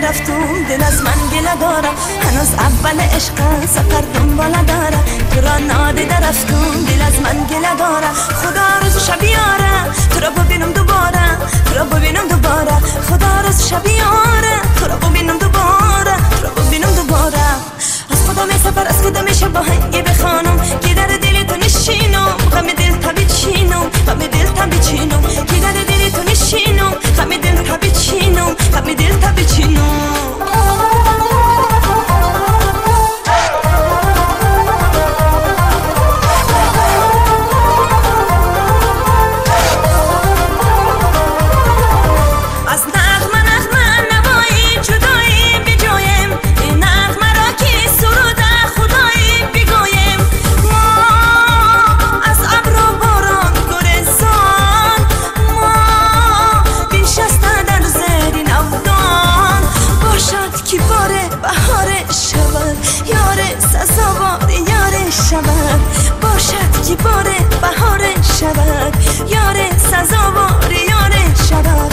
رفتم دل از من گله دارم هنوز اول عشق سفر دنبال دارم تو را نادیده رفتم دل از من گله دارم خدا روز شب یاره تو را ببینم دوباره تو را ببینم دوباره خدا روز شب یاره تو را ببینم دوباره تو را ببینم دوباره از خدا می سفر از خدا میشه با هنگی بخوانم که در دل تو نشینم غم دل تبی چینم غم دل تبی چینم که در دل تو نشینم غم دل تبی چینم غم دل تبی چینم باشد که باره بهار شود یاره سزاوار یاره شود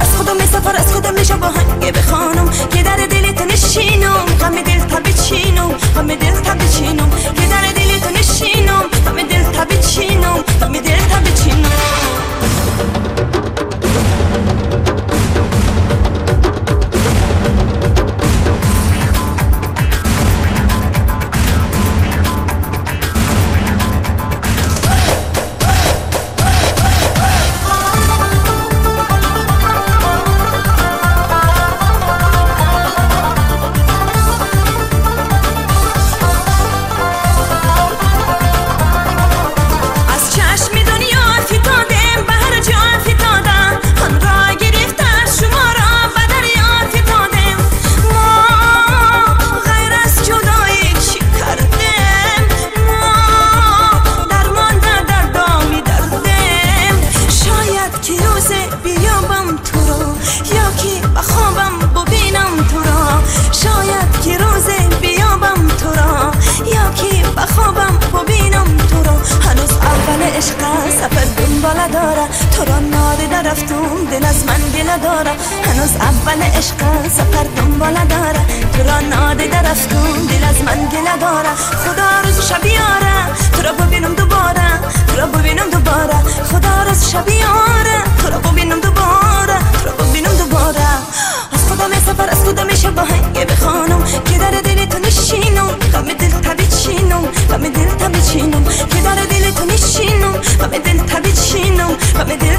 از خدا می سفر از خدا میشه با هنگه بخوانم که در دل تو نشینم غم دل تبی چینم غم دل تبی چینم که در دل تو نشینم غم دل تبی چینم غم دل تبی چینم تو را نادیده رفتم دل از من گله داره هنوز اول عشق سفر دنبال داره تو را نادیده رفتم دل از من گله داره خدا روز شب یاره تو را ببینم دوباره تو را ببینم دوباره خدا روز شب یاره تو را ببینم دوباره تو را ببینم دوباره از خدا می سفر از خدا میشه با هنگه بخوانم که در دل تو نشینم غم دل تبی چینم غم دل تبی چینم که در دل تو نشینم غم دل تبی چینم غم دل